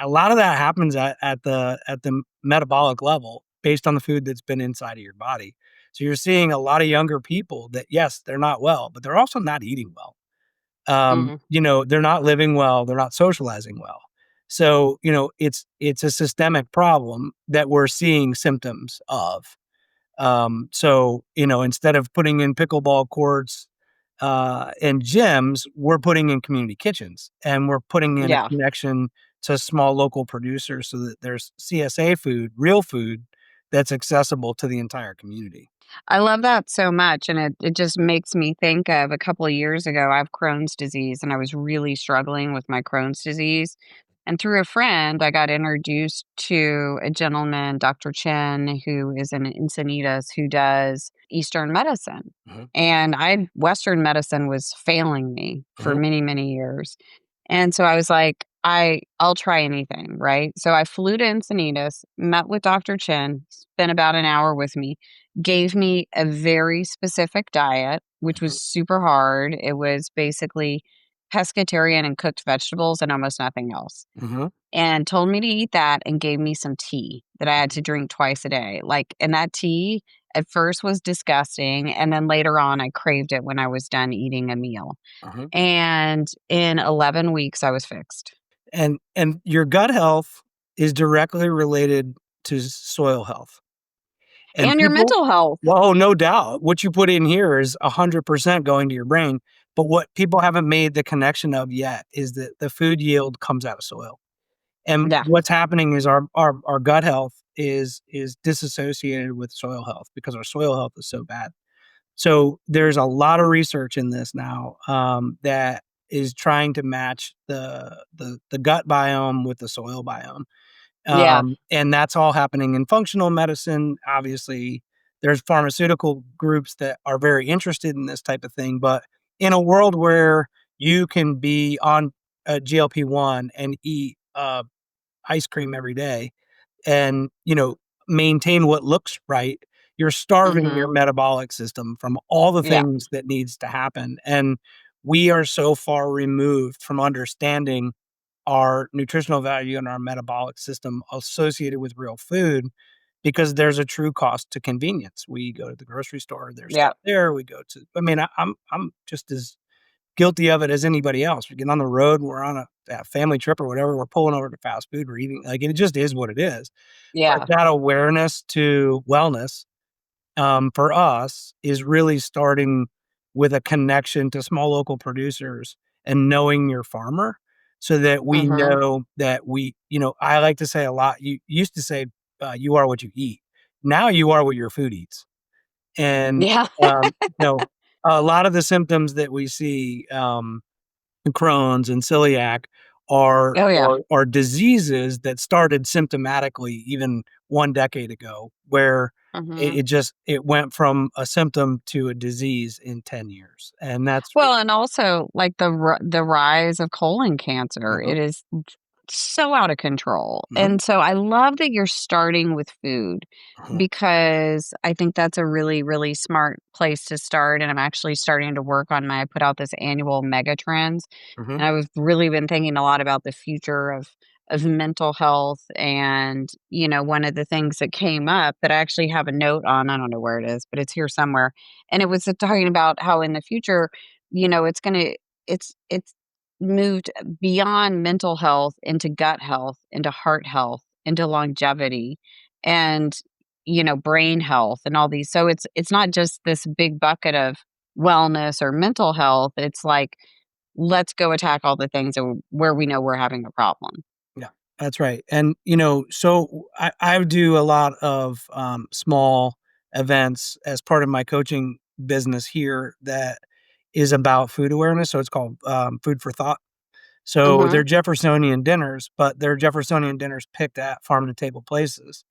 A lot of that happens at the metabolic level based on the food that's been inside of your body. So you're seeing a lot of younger people that, yes, they're not well, but they're also not eating well.
Mhm.
They're not living well, they're not socializing well. So, it's a systemic problem that we're seeing symptoms of. Instead of putting in pickleball courts, and gyms, we're putting in community kitchens, and we're putting in a
Yeah.
connection to small local producers so that there's CSA food, real food that's accessible to the entire community.
I love that so much, and it just makes me think of a couple of years ago, I have Crohn's disease, and I was really struggling with my Crohn's disease, and through a friend, I got introduced to a gentleman, Doctor Chen, who is an Encinitas, who does Eastern medicine,
Mhm,
and Western medicine was failing me for
mhm,
many, many years. And so I was like, I'll try anything, right? So I flew to Encinitas, met with Doctor Chen, spent about an hour with me, gave me a very specific diet, which
mhm,
was super hard. It was basically pescatarian and cooked vegetables and almost nothing else.
mhm,
And told me to eat that and gave me some tea that I had to drink twice a day. Like, and that tea at first was disgusting. And then later on, I craved it when I was done eating a meal.
mhm.
And in 11 weeks, I was fixed.
And your gut health is directly related to soil health. And
And your
people
mental health.
well, oh, no doubt. What you put in here is 100% going to your brain, but what people haven't made the connection of yet is that the food yield comes out of soil. And
Yeah.
what's happening is our gut health is disassociated with soil health because our soil health is so bad. So, there's a lot of research in this now, that is trying to match the gut biome with the soil biome.
Yeah.
And that's all happening in functional medicine. Obviously, there's pharmaceutical groups that are very interested in this type of thing, but in a world where you can be on a GLP-1 and eat, ice cream every day and, maintain what looks right, you're starving your
Mhm.
metabolic system from all the
Yeah.
things that needs to happen, and we are so far removed from understanding our nutritional value and our metabolic system associated with real food because there's a true cost to convenience. We go to the grocery store, there's
Yeah.
stuff there, we go to I mean, I'm just as guilty of it as anybody else. We get on the road, we're on a family trip or whatever, we're pulling over to fast food, we're eating, like, it just is what it is. But
Yeah.
that awareness to wellness, for us is really starting with a connection to small local producers and knowing your farmer so that we
Mhm.
know that I like to say a lot. You used to say, you are what you eat. Now you are what your food eats. And,
Yeah.
um, you know, a lot of the symptoms that we see, Crohn's and celiac are
Oh, yeah.
are are diseases that started symptomatically even 1 decade ago, where
Mhm.
it went from a symptom to a disease in 10 years, and that's
Well, and also, like, the rise of colon cancer,
mhm,
it is so out of control,
mhm,
and so I love that you're starting with food
mhm,
because I think that's a really, really smart place to start, and I'm actually starting to work on my I put out this annual mega trends,
mhm,
and I've really been thinking a lot about the future of mental health, and, one of the things that came up that I actually have a note on, I don't know where it is, but it's here somewhere, and it was talking about how in the future, it's gonna it's moved beyond mental health into gut health, into heart health, into longevity, and, brain health and all these. So it's not just this big bucket of wellness or mental health. It's like, let's go attack all the things where we know we're having a problem.
yeah, that's right, and, so I do a lot of, small events as part of my coaching business here that is about food awareness, so it's called, Food for Thought. So
Mhm.
they're Jeffersonian dinners, but they're Jeffersonian dinners picked at farm to table places.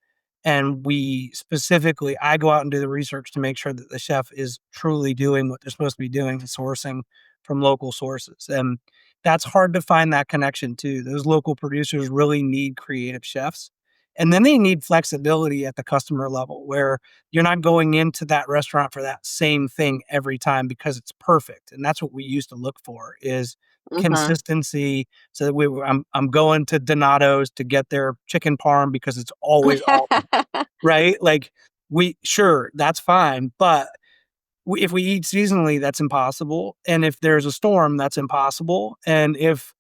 And I go out and do the research to make sure that the chef is truly doing what they're supposed to be doing, sourcing from local sources. And that's hard to find that connection too. Those local producers really need creative chefs. And then they need flexibility at the customer level where you're not going into that restaurant for that same thing every time because it's perfect. And that's what we used to look for is
Mhm.
consistency so that I'm going to Donato's to get their chicken parm because it's always awesome, right? Like, sure, that's fine, but if we eat seasonally, that's impossible, and if there's a storm, that's impossible, and if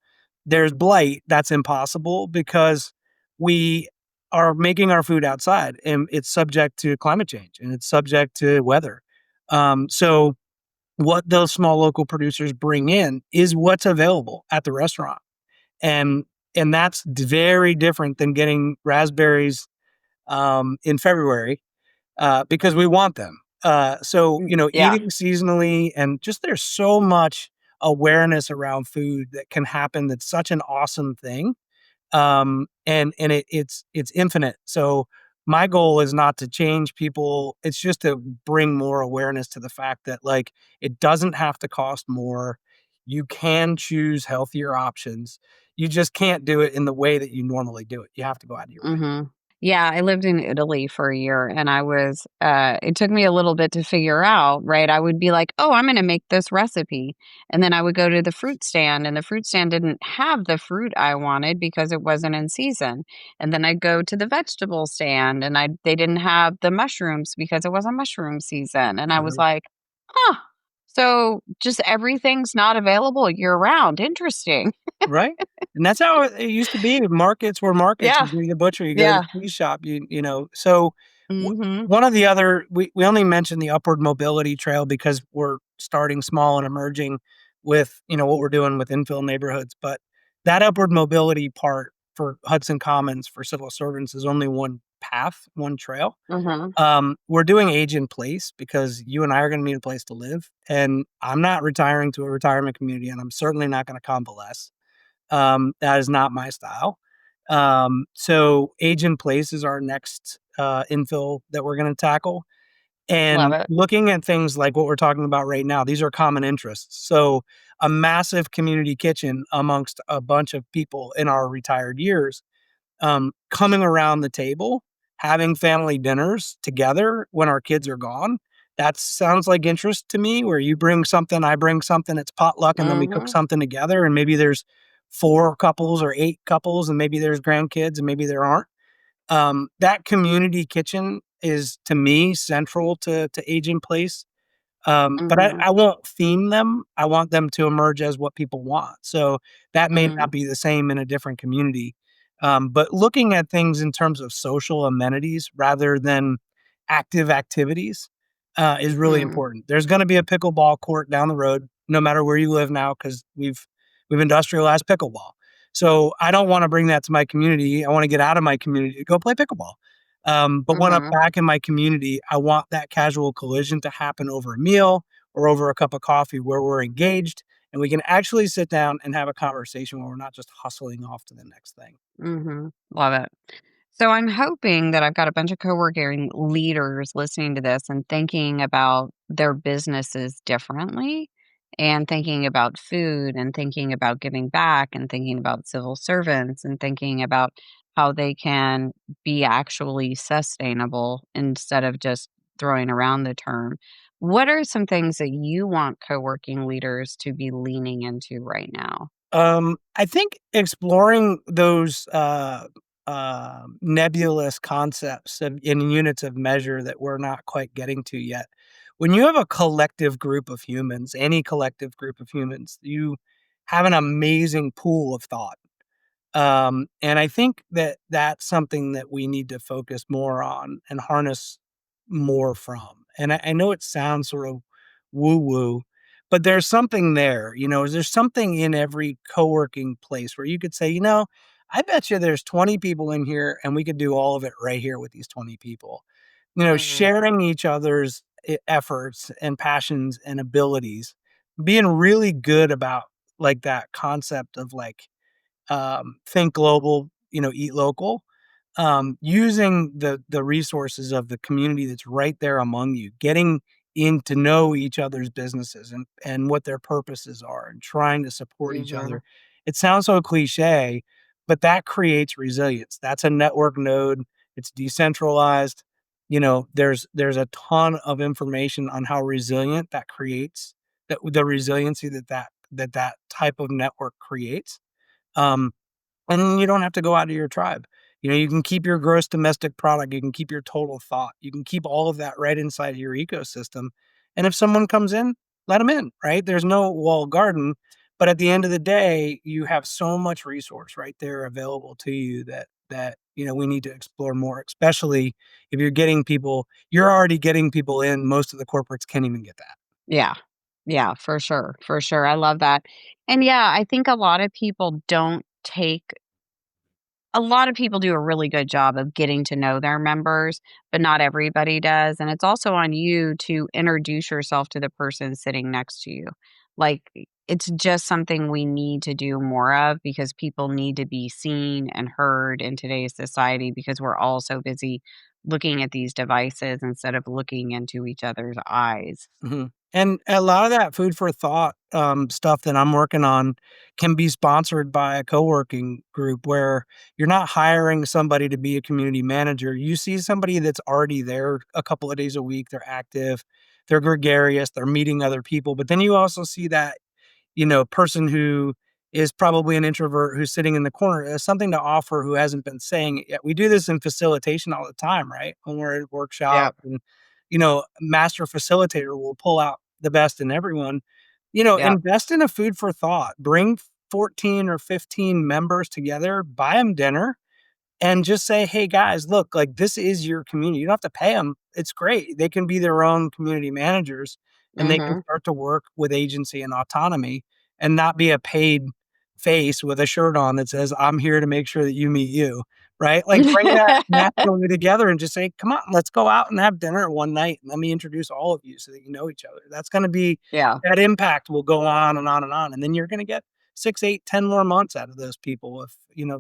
there's blight, that's impossible because we are making our food outside, and it's subject to climate change, and it's subject to weather. So what those small local producers bring in is what's available at the restaurant. And that's very different than getting raspberries, in February, because we want them. So,
Yeah.
eating seasonally and just there's so much awareness around food that can happen that's such an awesome thing. And it's infinite. So my goal is not to change people. It's just to bring more awareness to the fact that like it doesn't have to cost more. You can choose healthier options. You just can't do it in the way that you normally do it. You have to go out of your way.
Mhm. Yeah, I lived in Italy for a year and it took me a little bit to figure out, right? I would be like, "Oh, I'm gonna make this recipe." And then I would go to the fruit stand and the fruit stand didn't have the fruit I wanted because it wasn't in season. And then I'd go to the vegetable stand and they didn't have the mushrooms because it wasn't mushroom season. And I was
Mhm.
like, "Huh. So just everything's not available year round. Interesting."
Right? And that's how it used to be. Markets were markets.
Yeah.
You go to the butcher, you go to
Yeah.
the cheese shop, so w
Mhm.
one of the other we only mentioned the upward mobility trail because we're starting small and emerging with, what we're doing with infill neighborhoods, but that upward mobility part for Hudson Commons for civil servants is only one path, one trail.
Mhm.
We're doing age in place because you and I are gonna need a place to live, and I'm not retiring to a retirement community, and I'm certainly not gonna convalesce. That is not my style. So age in place is our next infill that we're going to tackle.
Love
And
it.
looking at things like what we're talking about right now, these are common interests. So a massive community kitchen amongst a bunch of people in our retired years, coming around the table, having family dinners together when our kids are gone. That sounds like interest to me, where you bring something, I bring something, it's potluck, and then we cook
Mhm.
something together. And maybe there's 4 couples or 8 couples, and maybe there's grandkids, and maybe there aren't. That community kitchen is to me central to age in place. But
Mhm.
I won't theme them. I want them to emerge as what people want. So that may
Mhm.
not be the same in a different community. But looking at things in terms of social amenities rather than active activities is really
Mhm.
important. There's going to be a pickleball court down the road, no matter where you live now, because we've industrialized pickleball. So I don't want to bring that to my community. I want to get out of my community to go play pickleball. But when I'm
Mhm.
back in my community, I want that casual collision to happen over a meal or over a cup of coffee where we're engaged and we can actually sit down and have a conversation where we're not just hustling off to the next thing.
Mhm. Love it. So I'm hoping that I've got a bunch of co-working leaders listening to this and thinking about their businesses differently and thinking about food and thinking about giving back and thinking about civil servants and thinking about how they can be actually sustainable instead of just throwing around the term. What are some things that you want co-working leaders to be leaning into right now?
I think exploring those nebulous concepts in units of measure that we're not quite getting to yet. When you have a collective group of humans, any collective group of humans, you have an amazing pool of thought. And I think that that's something that we need to focus more on and harness more from. And I know it sounds sort of woo woo, but there's something there. There's something in every co working place where you could say, I bet you there's 20 people in here and we could do all of it right here with these 20 people.
Mhm.
Sharing each other's efforts and passions and abilities, being really good about like that concept of like, think global, eat local, using the resources of the community that's right there among you, getting in to know each other's businesses and what their purposes are and trying to support each
Mhm.
other. It sounds so cliche, but that creates resilience. That's a network node. It's decentralized. There's a ton of information on how resilient that creates, that the resiliency that type of network creates. Um, and you don't have to go out of your tribe. You can keep your gross domestic product, you can keep your total thought, you can keep all of that right inside your ecosystem. And if someone comes in, let them in, right? There's no walled garden, but at the end of the day, you have so much resource right there available to you that we need to explore more, especially if you're already getting people in. Most of the corporates can't even get that.
Yeah. Yeah, for sure, for sure. I love that. And yeah, I think a lot of people do a really good job of getting to know their members, but not everybody does. And it's also on you to introduce yourself to the person sitting next to you. Like, it's just something we need to do more of because people need to be seen and heard in today's society because we're all so busy looking at these devices instead of looking into each other's eyes.
Mhm. And a lot of that food for thought, stuff that I'm working on can be sponsored by a co-working group where you're not hiring somebody to be a community manager. You see somebody that's already there a couple of days a week, they're active, they're gregarious, they're meeting other people, but then you also see that person who is probably an introvert who's sitting in the corner has something to offer who hasn't been saying it yet. We do this in facilitation all the time, right? When we're at workshop
Yep.
and, master facilitator will pull out the best in everyone.
Yep.
Invest in a food for thought. Bring 14 or 15 members together, buy them dinner, and just say, "Hey guys, look, like this is your community." You don't have to pay them. It's great. They can be their own community managers and they can
Mhm.
start to work with agency and autonomy and not be a paid face with a shirt on that says, "I'm here to make sure that you meet you." Right? Like bring that naturally together and just say, "Come on, let's go out and have dinner one night. And let me introduce all of you so that you know each other." That's going to be
Yeah.
that impact will go on and on and on. And then you're going to get 6, 8, 10 more months out of those people if,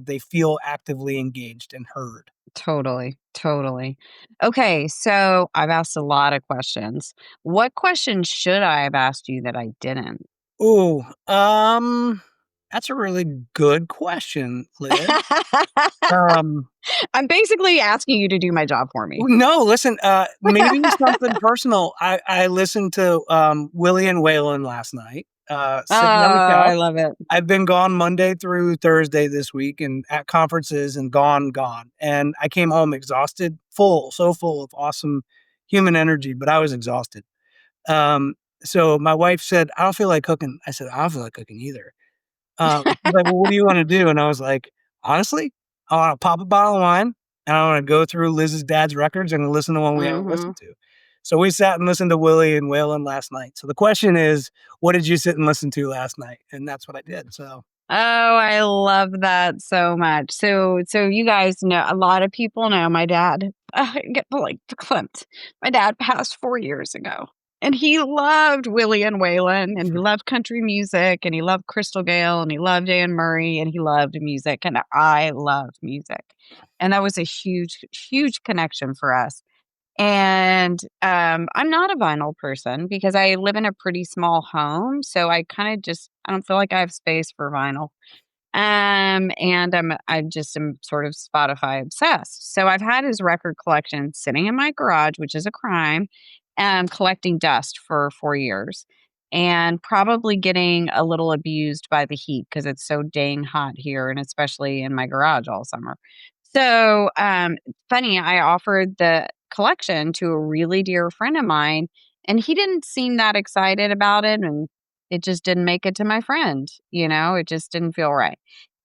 they feel actively engaged and heard.
Totally, totally. Okay, so I've asked a lot of questions. What questions should I have asked you that I didn't?
Ooh, that's a really good question, Liz. Um,
I'm basically asking you to do my job for me.
no, listen, maybe something personal. I listened to, Willie and Waylon last night,
Oh,
sitting on the
I
couch.
love it.
I've been gone Monday through Thursday this week and at conferences and gone. And I came home exhausted, so full of awesome human energy, but I was exhausted. So my wife said, "I don't feel like cooking." I said, "I don't feel like cooking either." She's like, "Well, what do you wanna do?" And I was like, "Honestly, I wanna pop a bottle of wine, and I wanna go through Liz's dad's records and listen to one we haven't
Mhm.
listened to." So we sat and listened to Willie and Waylon last night. So the question is, what did you sit and listen to last night? And that's what I did, so
Oh, I love that so much. So you guys know, a lot of people know my dad. Get like Clint. My dad passed 4 years ago, and he loved Willie and Waylon, and he loved country music, and he loved Crystal Gale, and he loved Anne Murray, and he loved music, and I love music, and that was a huge, huge connection for us. And I'm not a vinyl person because I live in a pretty small home, so I kind of just I don't feel like I have space for vinyl. And I just am sort of Spotify obsessed. So I've had his record collection sitting in my garage, which is a crime, and collecting dust for 4 years. And probably getting a little abused by the heat because it's so dang hot here, and especially in my garage all summer. So funny, I offered the collection to a really dear friend of mine, and he didn't seem that excited about it, and it just didn't make it to my friend, it just didn't feel right.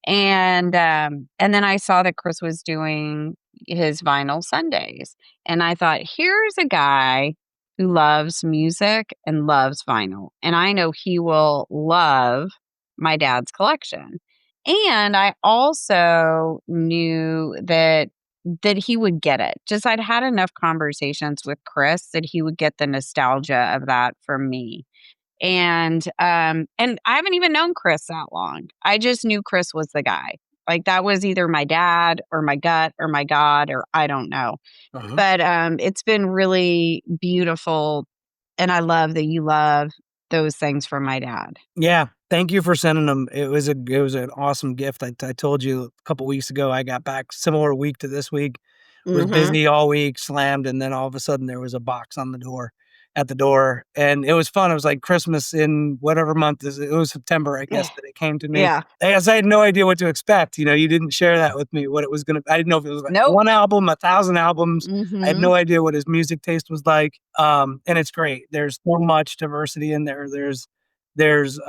And then I saw that Chris was doing his vinyl Sundays, and I thought, here's a guy who loves music and loves vinyl, and I know he will love my dad's collection. And I also knew that he would get it. Just I'd had enough conversations with Chris that he would get the nostalgia of that from me. And I haven't even known Chris that long. I just knew Chris was the guy. Like that was either my dad or my gut or my God or I don't know.
uh-huh.
But it's been really beautiful, and I love that you love those things from my dad.
Yeah, thank you for sending them. It was an awesome gift. I told you a couple weeks ago I got back similar week to this week. Was
Mhm.
busy all week, slammed, and then all of a sudden there was a box on the door at the door, and it was fun. It was like Christmas in whatever month is it was September, I guess,
Yeah.
that it came to me.
Yeah.
I guess I had no idea what to expect, you didn't share that with me, what it was gonna I didn't know if it was like
Nope.
1 album, 1,000 albums. I had
Mhm.
no idea what his music taste was like, and it's great. There's so much diversity in there. There's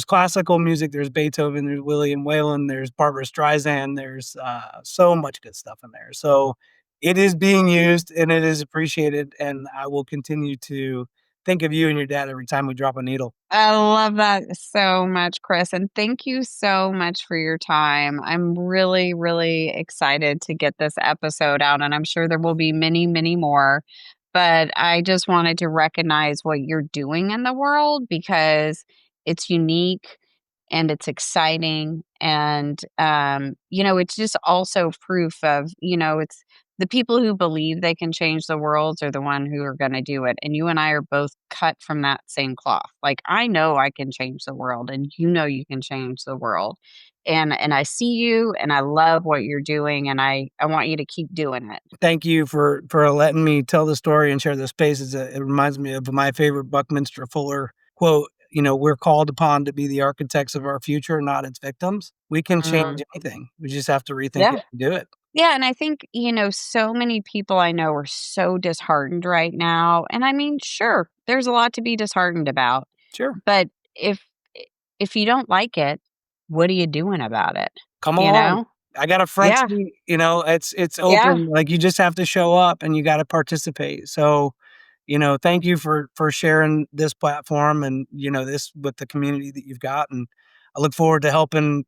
classical music, there's Beethoven, there's William Whalen, there's Barbara Streisand, there's, so much good stuff in there. So, it is being used and it is appreciated, and I will continue to think of you and your dad every time we drop a needle.
I love that so much, Chris. And thank you so much for your time. I'm really, really excited to get this episode out, and I'm sure there will be many, many more. But I just wanted to recognize what you're doing in the world because it's unique and it's exciting. And, it's just also proof of, it's the people who believe they can change the world are the one who are going to do it. And you and I are both cut from that same cloth. Like I know I can change the world, and you know you can change the world. And I see you, and I love what you're doing, and I want you to keep doing it.
Thank you for letting me tell the story and share the space. It reminds me of my favorite Buckminster Fuller quote, "We're called upon to be the architects of our future, not its victims. We can change
Mm.
anything. We just have to rethink
Yeah.
it and do it."
Yeah, and I think, so many people I know are so disheartened right now. And I mean, sure, there's a lot to be disheartened about.
Sure.
But if you don't like it, what are you doing about it?
Come
You
along.
know?
I got a front
Yeah.
seat, it's
Yeah.
open, like, you just have to show up and you gotta participate. So, thank you for sharing this platform and, this with the community that you've got, and I look forward to helping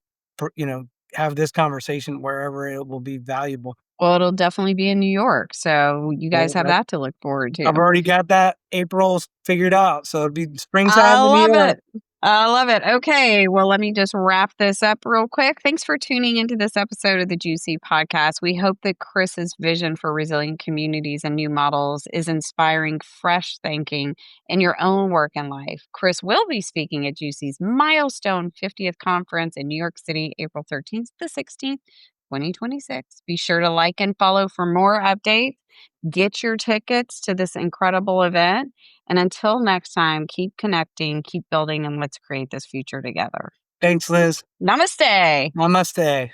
have this conversation wherever it will be valuable.
Well, it'll definitely be in New York. So you guys have
Well,
that to look forward
I've
to.
already got that April figured out, so it'll be
I
springtime in New
love
York.
it. I love it. Okay. Well, let me just wrap this up real quick. Thanks for tuning into this episode of the Juicy Podcast. We hope that Chris's vision for resilient communities and new models is inspiring fresh thinking in your own work and life. Chris will be speaking at Juicy's milestone 50th conference in New York City, April 13th to 16th, 2026. Be sure to like and follow for more updates. Get your tickets to this incredible event. And until next time, keep connecting, keep building, and let's create this future together.
Thanks, Liz.
Namaste.
Namaste.